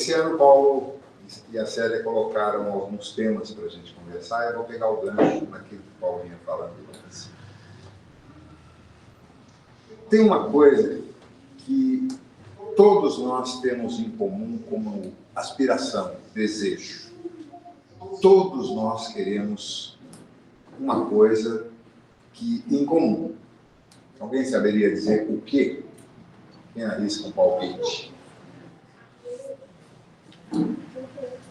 Esse ano, Paulo e a Célia colocaram alguns temas para a gente conversar, e eu vou pegar o gancho naquilo que o Paulo vinha falando antes. Tem uma coisa que todos nós temos em comum como aspiração, desejo. Todos nós queremos uma coisa em comum. Alguém saberia dizer o quê? Quem arrisca um palpite?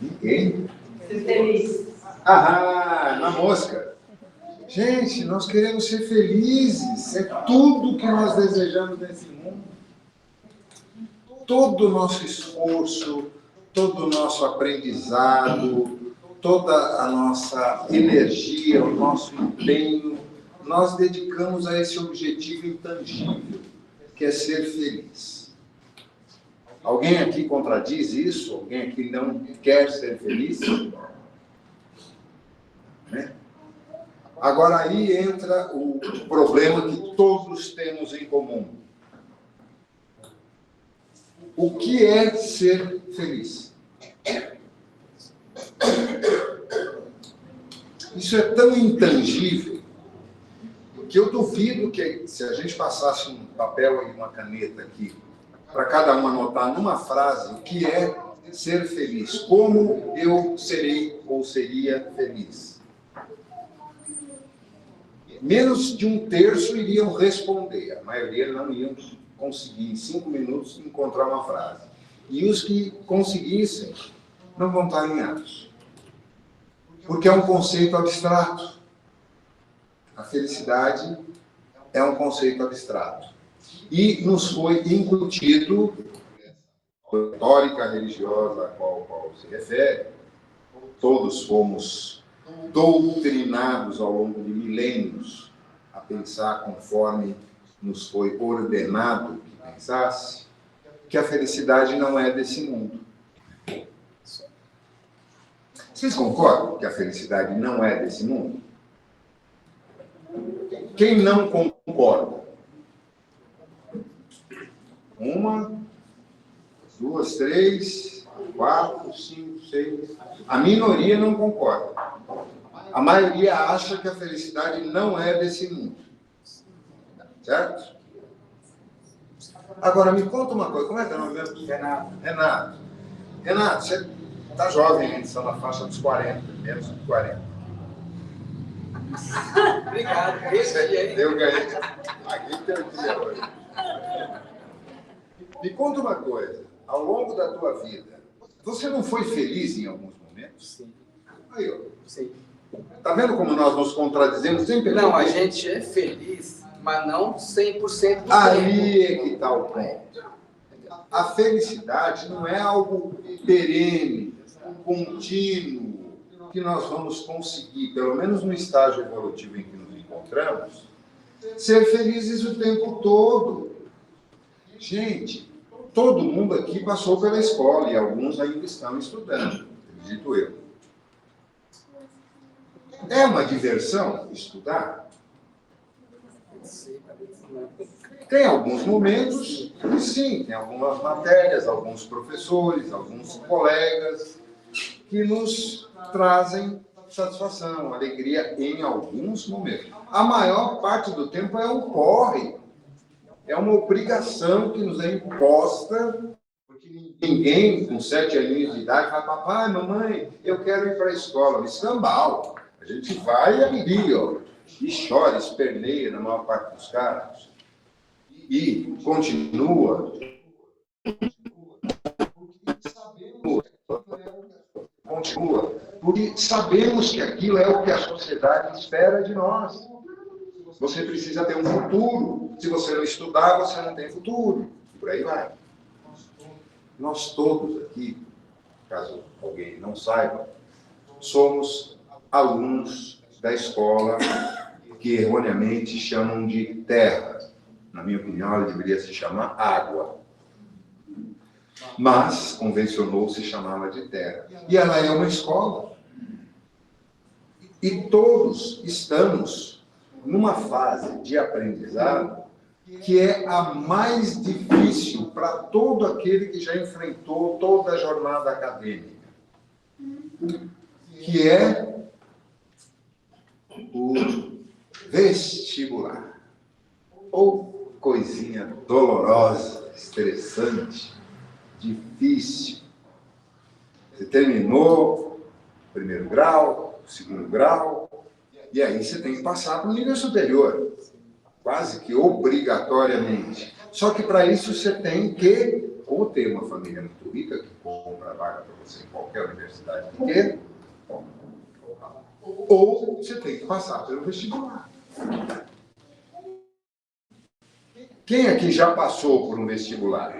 Ninguém? Ser feliz. Ah, na mosca. Gente, nós queremos ser felizes. É tudo que nós desejamos nesse mundo. Todo o nosso esforço, todo o nosso aprendizado, toda a nossa energia, o nosso empenho, nós dedicamos a esse objetivo intangível, que é ser feliz. Alguém aqui contradiz isso? Alguém aqui não quer ser feliz? Né? Agora aí entra o problema que todos temos em comum. O que é ser feliz? Isso é tão intangível que eu duvido que, se a gente passasse um papel e uma caneta aqui, para cada um anotar numa frase o que é ser feliz, como eu serei ou seria feliz. Menos de um terço iriam responder, a maioria não iam conseguir, em 5 minutos, encontrar uma frase. E os que conseguissem não vão estar alinhados. Porque é um conceito abstrato. A felicidade é um conceito abstrato. E nos foi incutido, a retórica religiosa a qual Paulo se refere, todos fomos doutrinados ao longo de milênios a pensar conforme nos foi ordenado que pensasse, que a felicidade não é desse mundo. Vocês concordam que a felicidade não é desse mundo? Quem não concorda? 1, 2, 3, 4, 5, 6. A minoria não concorda. A maioria acha que a felicidade não é desse mundo. Certo? Agora, me conta uma coisa. Como é que é o nome mesmo? Renato. Renato, você está jovem ainda, está na faixa dos 40, menos de 40. Obrigado. Esse dia aí. Eu ganhei. Aqui tem o dia hoje. Me conta uma coisa. Ao longo da tua vida, você não foi feliz em alguns momentos? Sim. Aí, ó. Sim. Tá vendo como nós nos contradizemos sempre? Não, a gente é feliz, mas não 100% do tempo. Aí é que está o ponto. A felicidade não é algo perene, contínuo, que nós vamos conseguir, pelo menos no estágio evolutivo em que nos encontramos, ser felizes o tempo todo. Gente, todo mundo aqui passou pela escola e alguns ainda estão estudando, acredito eu. É uma diversão estudar? Tem alguns momentos que sim, tem algumas matérias, alguns professores, alguns colegas que nos trazem satisfação, alegria em alguns momentos. A maior parte do tempo é um corre, é uma obrigação que nos é imposta, porque ninguém com 7 aninhos de idade fala, papai, mamãe, eu quero ir para a escola. Escambau. A gente vai ali, ó, e chora, esperneia na maior parte dos casos. E continua. Porque sabemos que aquilo é o que a sociedade espera de nós. Você precisa ter um futuro. Se você não estudar, você não tem futuro. E por aí vai. Nós todos aqui, caso alguém não saiba, somos alunos da escola que erroneamente chamam de terra. Na minha opinião, ela deveria se chamar água. Mas convencionou-se chamá-la de terra. E ela é uma escola. E todos estamos numa fase de aprendizado que é a mais difícil para todo aquele que já enfrentou toda a jornada acadêmica, que é o vestibular. Ou coisinha dolorosa, estressante, difícil. Você terminou o primeiro grau, o segundo grau, e aí você tem que passar para o nível superior, quase que obrigatoriamente. Só que para isso você tem que, ou ter uma família muito rica, que compra a vaga para você em qualquer universidade que queira, ou você tem que passar pelo vestibular. Quem aqui já passou por um vestibular?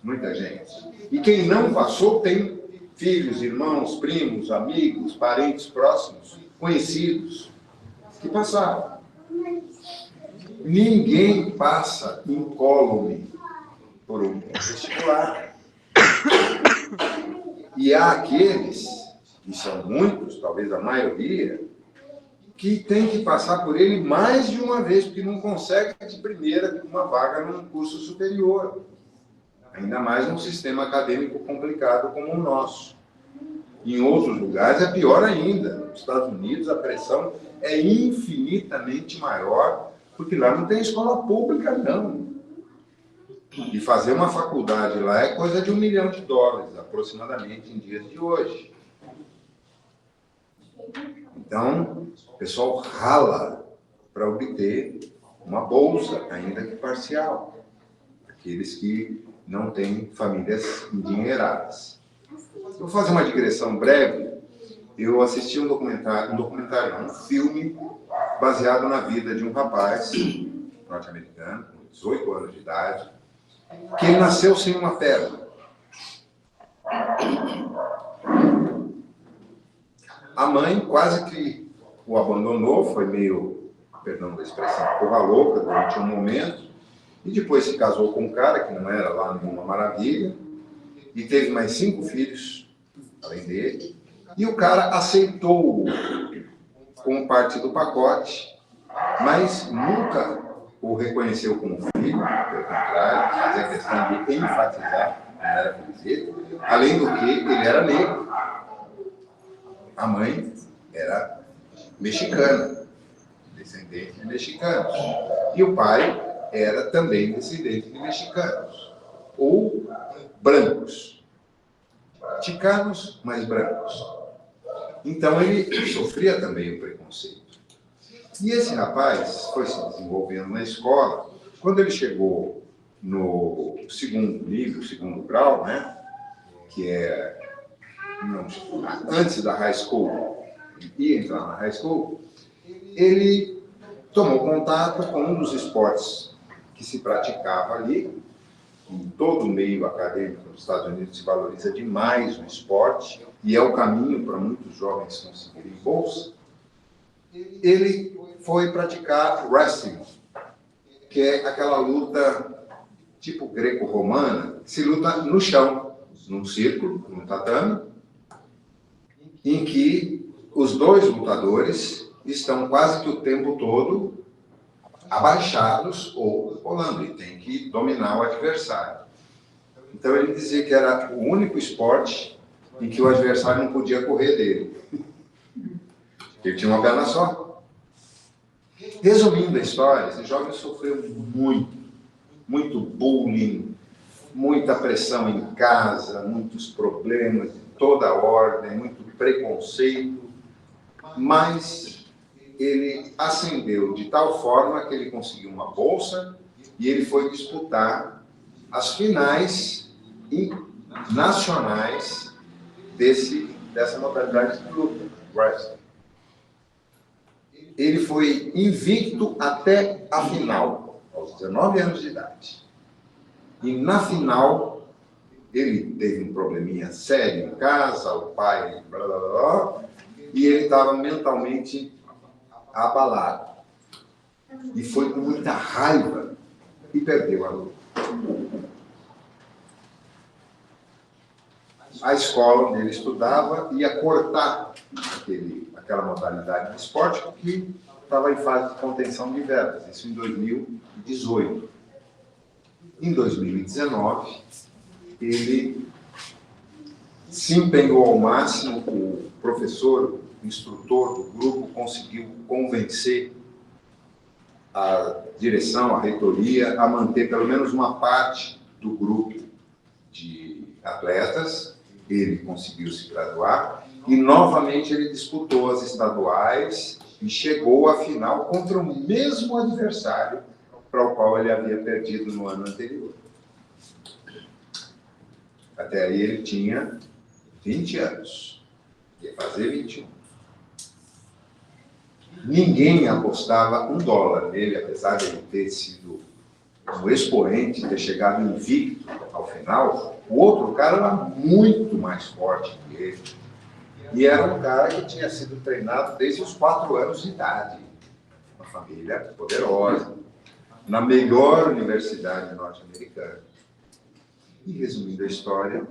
Muita gente. E quem não passou tem filhos, irmãos, primos, amigos, parentes próximos, conhecidos, que passaram. Ninguém passa incólume por um vestibular. E há aqueles, e são muitos, talvez a maioria, que tem que passar por ele mais de uma vez, porque não consegue de primeira uma vaga num curso superior. Ainda mais num sistema acadêmico complicado como o nosso. Em outros lugares é pior ainda. Nos Estados Unidos a pressão é infinitamente maior, porque lá não tem escola pública, não. E fazer uma faculdade lá é coisa de $1 milhão, aproximadamente, em dias de hoje. Então, o pessoal rala para obter uma bolsa, ainda que parcial. Aqueles que não têm famílias endinheiradas. Eu vou fazer uma digressão breve. Eu assisti um filme baseado na vida de um rapaz norte-americano, com 18 anos de idade, que ele nasceu sem uma perna. A mãe quase que o abandonou, foi meio, perdão da expressão, porra louca durante um momento, e depois se casou com um cara que não era lá nenhuma maravilha, e teve mais 5 filhos, além dele, e o cara aceitou como parte do pacote, mas nunca o reconheceu como filho, pelo contrário, fazia questão de enfatizar que era filho dele, além do que ele era negro. A mãe era mexicana, descendente de mexicanos, e o pai era também descendente de mexicanos, ou brancos, chicanos, mas brancos. Então ele sofria também o preconceito. E esse rapaz foi se desenvolvendo na escola. Quando ele chegou no segundo nível, segundo grau, né, que é antes da high school, ele ia entrar na high school, ele tomou contato com um dos esportes que se praticava ali. Em todo o meio acadêmico dos Estados Unidos se valoriza demais o esporte, e é o caminho para muitos jovens conseguirem bolsa. Ele foi praticar wrestling, que é aquela luta tipo greco-romana, que se luta no chão, num círculo, num tatame, em que os dois lutadores estão quase que o tempo todo abaixados ou rolando, e tem que dominar o adversário. Então ele dizia que era o único esporte em que o adversário não podia correr dele. Ele tinha uma perna só. Resumindo a história, esse jovem sofreu muito bullying, muita pressão em casa, muitos problemas de toda ordem, muito preconceito, mas ele ascendeu de tal forma que ele conseguiu uma bolsa e ele foi disputar as finais nacionais dessa modalidade de luta, wrestling. Ele foi invicto até a final, aos 19 anos de idade. E na final, ele teve um probleminha sério em casa, o pai, blá, blá, blá, e ele estava mentalmente abalado. E foi com muita raiva e perdeu a luta. A escola onde ele estudava ia cortar aquela modalidade de esporte, porque estava em fase de contenção de verbas, isso em 2018. Em 2019, ele se empenhou ao máximo, o professor, o instrutor do grupo, conseguiu convencer a direção, a reitoria, a manter pelo menos uma parte do grupo de atletas. Ele conseguiu se graduar e, novamente, ele disputou as estaduais e chegou à final contra o mesmo adversário para o qual ele havia perdido no ano anterior. Até aí ele tinha 20 anos, ia fazer 21. Ninguém apostava $1 nele, apesar de ele ter sido um expoente, ter chegado invicto ao final. O outro cara era muito mais forte que ele. E era um cara que tinha sido treinado desde os 4 anos de idade. Uma família poderosa, na melhor universidade norte-americana. E, resumindo a história,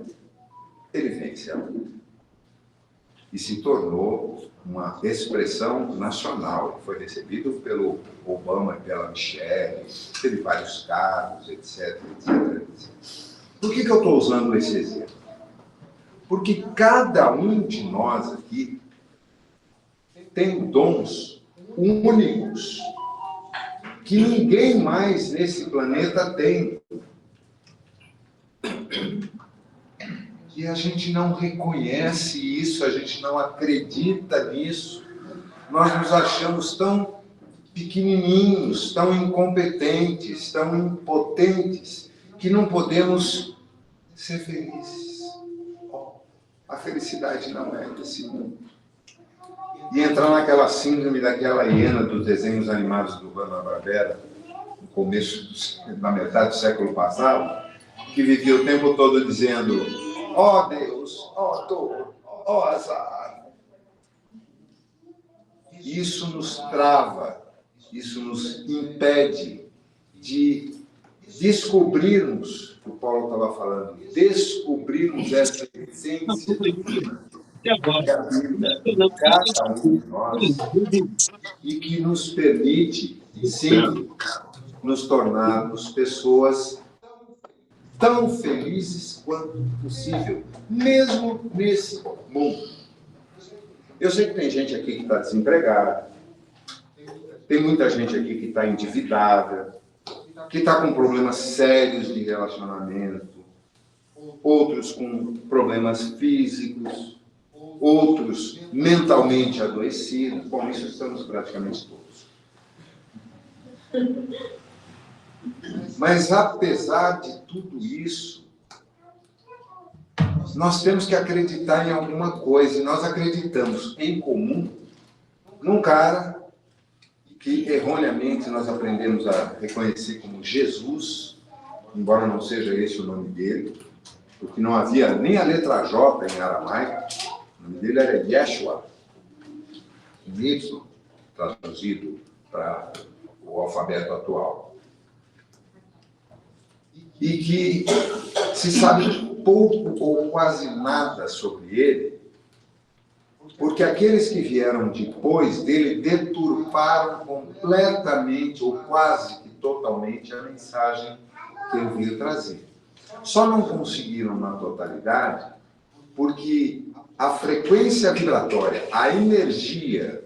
ele vence a luta. E se tornou uma expressão nacional. Ele foi recebido pelo Obama e pela Michelle, teve vários cargos, etc, etc, etc. Por que eu estou usando esse exemplo? Porque cada um de nós aqui tem dons únicos que ninguém mais nesse planeta tem. E a gente não reconhece isso, a gente não acredita nisso. Nós nos achamos tão pequenininhos, tão incompetentes, tão impotentes, que não podemos ser felizes. A felicidade não é desse mundo. E entrar naquela síndrome daquela hiena dos desenhos animados do Hanna-Barbera, no começo, na metade do século passado, que vivia o tempo todo dizendo: ó Deus, ó dor, ó azar. Isso nos trava, isso nos impede de descobrirmos, o Paulo estava falando, descobrirmos essa essência divina que habita cada um de nós e que nos permite, sim, nos tornarmos pessoas tão felizes quanto possível, mesmo nesse mundo. Eu sei que tem gente aqui que está desempregada, tem muita gente aqui que está endividada, que está com problemas sérios de relacionamento, outros com problemas físicos, outros mentalmente adoecidos. Bom, isso estamos praticamente todos. Mas, apesar de tudo isso, nós temos que acreditar em alguma coisa. E nós acreditamos em comum num cara que, erroneamente, nós aprendemos a reconhecer como Jesus, embora não seja esse o nome dele, porque não havia nem a letra J em aramaico. O nome dele era Yeshua, em Y, traduzido para o alfabeto atual. E que se sabe pouco ou quase nada sobre ele, porque aqueles que vieram depois dele deturparam completamente ou quase que totalmente a mensagem que ele veio trazer. Só não conseguiram na totalidade porque a frequência vibratória, a energia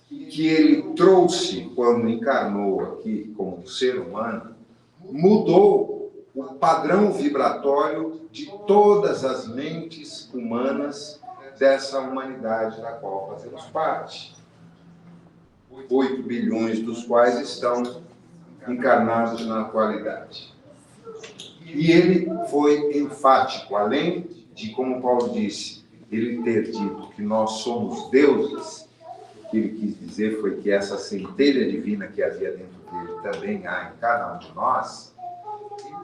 que ele trouxe quando encarnou aqui como ser humano, mudou o padrão vibratório de todas as mentes humanas dessa humanidade da qual fazemos parte. 8 bilhões dos quais estão encarnados na atualidade. E ele foi enfático, além de, como Paulo disse, ele ter dito que nós somos deuses. O que ele quis dizer foi que essa centelha divina que havia dentro dele também há em cada um de nós.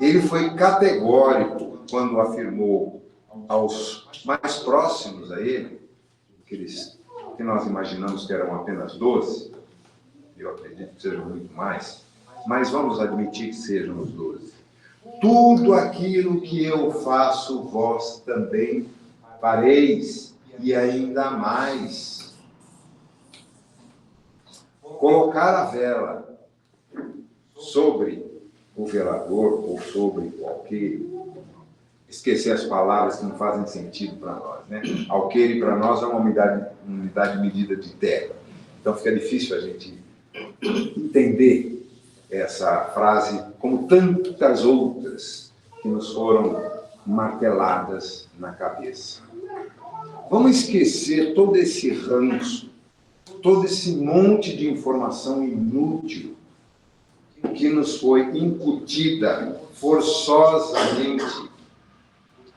Ele foi categórico quando afirmou aos mais próximos a ele, que nós imaginamos que eram apenas 12, eu acredito que sejam muito mais, mas vamos admitir que sejam os 12. Tudo aquilo que eu faço, vós também fareis, e ainda mais. colocar a vela sobre o velador ou sobre o alqueire, esquecer as palavras que não fazem sentido para nós, né? Alqueire para nós é uma unidade medida de terra. Então fica difícil a gente entender essa frase como tantas outras que nos foram marteladas na cabeça. Vamos esquecer todo esse ranço, todo esse monte de informação inútil que nos foi incutida forçosamente,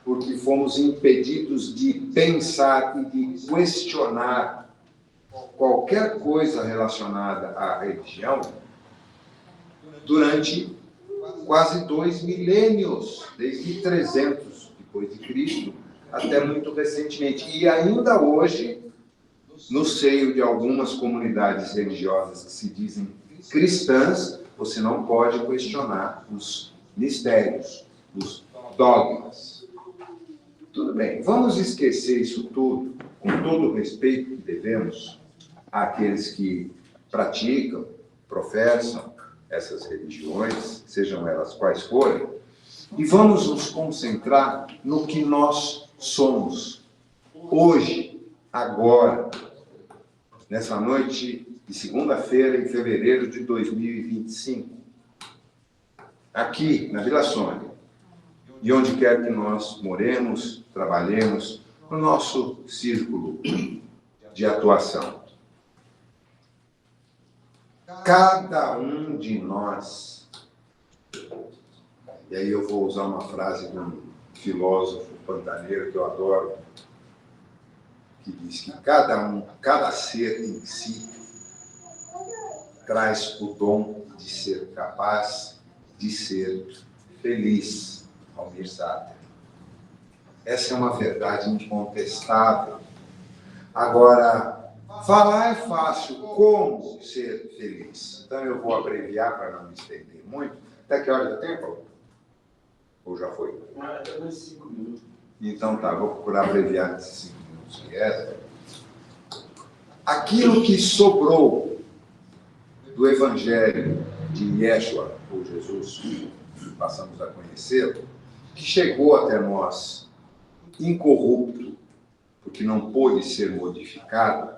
porque fomos impedidos de pensar e de questionar qualquer coisa relacionada à religião durante quase 2 milênios, desde 300 depois de Cristo até muito recentemente. E ainda hoje, no seio de algumas comunidades religiosas que se dizem cristãs, você não pode questionar os mistérios, os dogmas. Tudo bem, vamos esquecer isso tudo, com todo o respeito que devemos àqueles que praticam, professam essas religiões, sejam elas quais forem, e vamos nos concentrar no que nós somos, hoje, agora, nessa noite de segunda-feira, em fevereiro de 2025, aqui na Vila Sônia, e onde quer que nós moremos, trabalhemos, no nosso círculo de atuação. Cada um de nós, e aí eu vou usar uma frase de um filósofo pantaneiro que eu adoro, que diz que cada ser em si traz o dom de ser capaz de ser feliz, Almir Sater. Essa é uma verdade incontestável. Agora, falar é fácil, como ser feliz? Então eu vou abreviar para não me estender muito. Até que hora já tem, Paulo? Ou já foi? Até 5 minutos. Então tá, vou procurar abreviar nesses 5 minutos que resta. Aquilo que sobrou do Evangelho de Yeshua, ou Jesus, que passamos a conhecê-lo, que chegou até nós incorrupto, porque não pôde ser modificado,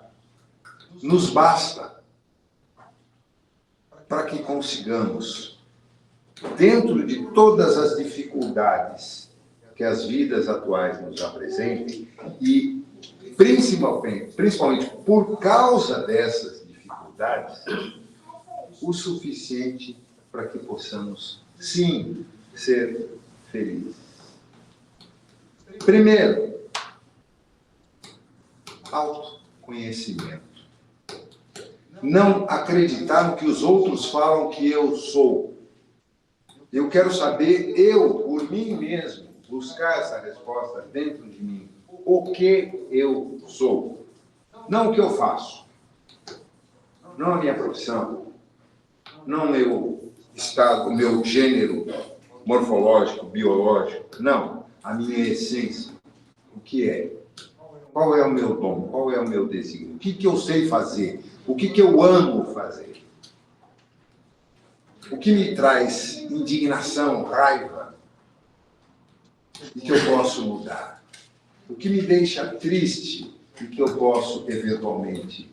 nos basta para que consigamos, dentro de todas as dificuldades que as vidas atuais nos apresentem, e principalmente por causa dessas dificuldades, o suficiente para que possamos, sim, ser felizes. Primeiro, autoconhecimento. Não acreditar no que os outros falam que eu sou. Eu quero saber, eu, por mim mesmo, buscar essa resposta dentro de mim. O que eu sou. Não o que eu faço. Não a minha profissão. Não o meu estado, o meu gênero morfológico, biológico. Não. A minha essência. O que é? Qual é o meu dom? Qual é o meu desígnio? O que eu sei fazer? O que eu amo fazer? O que me traz indignação, raiva? E que eu posso mudar? O que me deixa triste e que eu posso, eventualmente,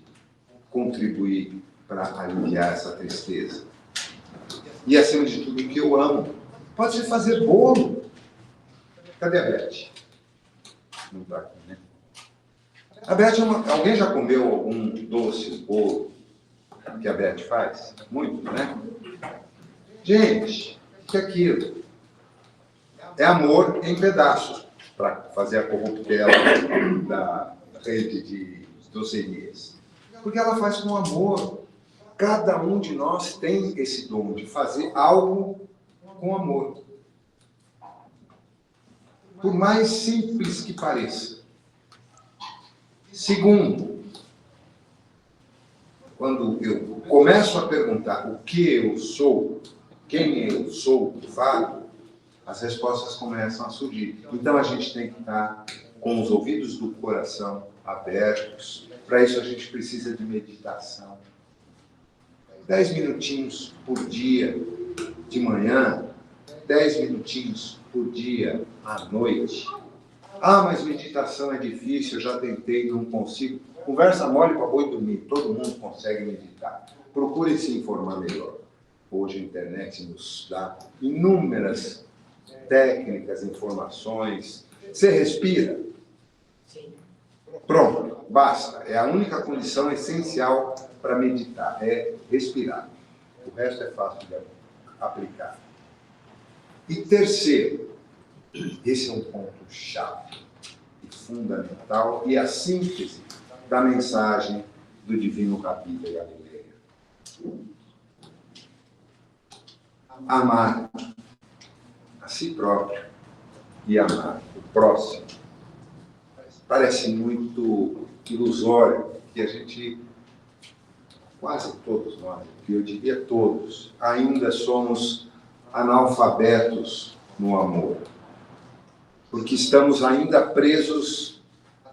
contribuir para aliviar essa tristeza? E, acima de tudo, o que eu amo? Pode ser fazer bolo. Cadê a Beth? Não está aqui, né? A Beth, alguém já comeu algum doce, bolo que a Beth faz? Muito, né? Gente, o que é aquilo? É amor em pedaços, para fazer a corruptela da rede de docerias. Porque ela faz com amor. Cada um de nós tem esse dom de fazer algo com amor. Por mais simples que pareça. Segundo, quando eu começo a perguntar o que eu sou, quem eu sou, de fato, as respostas começam a surgir. Então a gente tem que estar com os ouvidos do coração abertos. Para isso a gente precisa de meditação. 10 minutinhos por dia de manhã, 10 minutinhos por dia à noite. Ah, mas meditação é difícil, eu já tentei, não consigo. Conversa mole para boi dormir, todo mundo consegue meditar. Procure se informar melhor. Hoje a internet nos dá inúmeras técnicas, informações. Você respira? Sim. Pronto, basta. É a única condição essencial para meditar, é respirar. O resto é fácil de aplicar. E terceiro, esse é um ponto chave e fundamental e a síntese da mensagem do Divino Rabi de Galileia. Amar a si próprio e amar o próximo. Parece muito ilusório que a gente, quase todos nós, que eu diria todos, ainda somos analfabetos no amor. Porque estamos ainda presos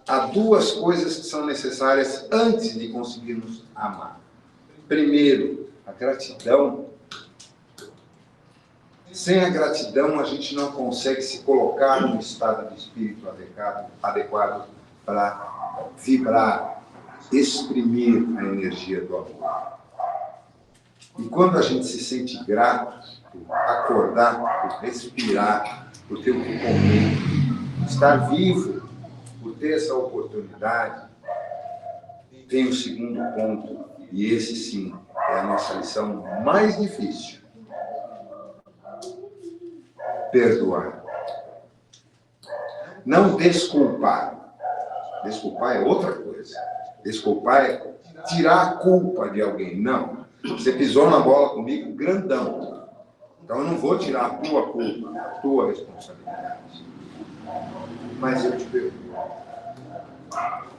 a duas coisas que são necessárias antes de conseguirmos amar. Primeiro, a gratidão. Sem a gratidão, a gente não consegue se colocar num estado de espírito adequado para vibrar, exprimir a energia do amor. E quando a gente se sente grato por acordar, por respirar, por ter o que comer, estar vivo, por ter essa oportunidade, tem o segundo ponto, e esse sim é a nossa lição mais difícil. Perdoar. Não desculpar. Desculpar é outra coisa. Desculpar é tirar a culpa de alguém. Não. Você pisou na bola comigo grandão. Então eu não vou tirar a tua culpa, a tua responsabilidade. Mas eu te perdoo.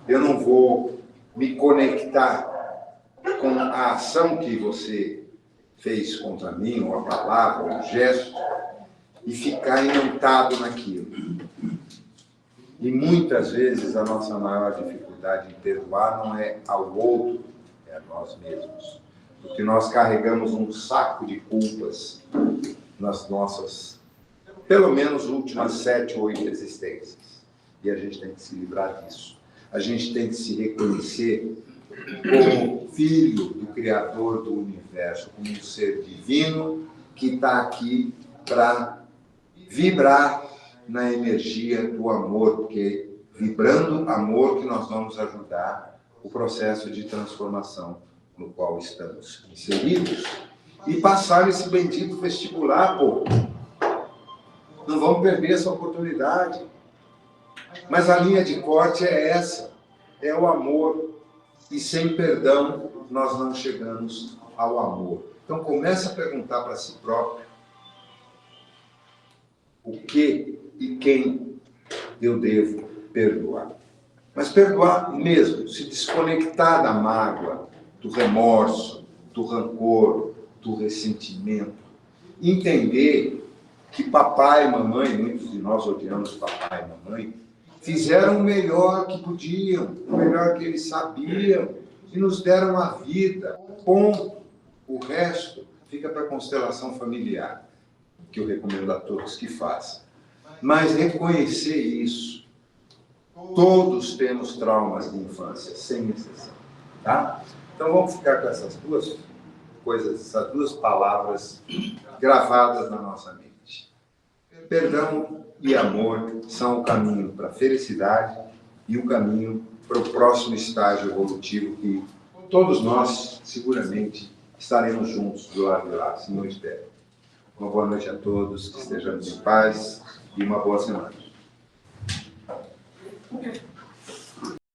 Eu não vou me conectar com a ação que você fez contra mim, ou a palavra, ou o gesto, e ficar imantado naquilo. E muitas vezes a nossa maior dificuldade em perdoar não é ao outro, é a nós mesmos. Porque nós carregamos um saco de culpas nas nossas, pelo menos, últimas 7 ou 8 existências. E a gente tem que se livrar disso. A gente tem que se reconhecer como filho do Criador do Universo, como um ser divino que está aqui para vibrar na energia do amor, porque vibrando amor que nós vamos ajudar o processo de transformação no qual estamos inseridos e passar esse bendito vestibular, pô. Não vamos perder essa oportunidade. Mas a linha de corte é essa, é o amor. E sem perdão, nós não chegamos ao amor. Então, comece a perguntar para si próprio o que e quem eu devo perdoar. Mas perdoar mesmo, se desconectar da mágoa, do remorso, do rancor, do ressentimento. Entender que papai e mamãe, muitos de nós odiamos papai e mamãe, fizeram o melhor que podiam, o melhor que eles sabiam, e nos deram a vida. Ponto. O resto fica para a constelação familiar, que eu recomendo a todos que façam. Mas reconhecer isso. Todos temos traumas de infância, sem exceção. Tá? Então vamos ficar com essas duas coisas, essas duas palavras gravadas na nossa mente. Perdão e amor são o caminho para a felicidade e o caminho para o próximo estágio evolutivo que todos nós, seguramente, estaremos juntos do lado de lá, assim eu espero. Uma boa noite a todos, que estejamos em paz e uma boa semana.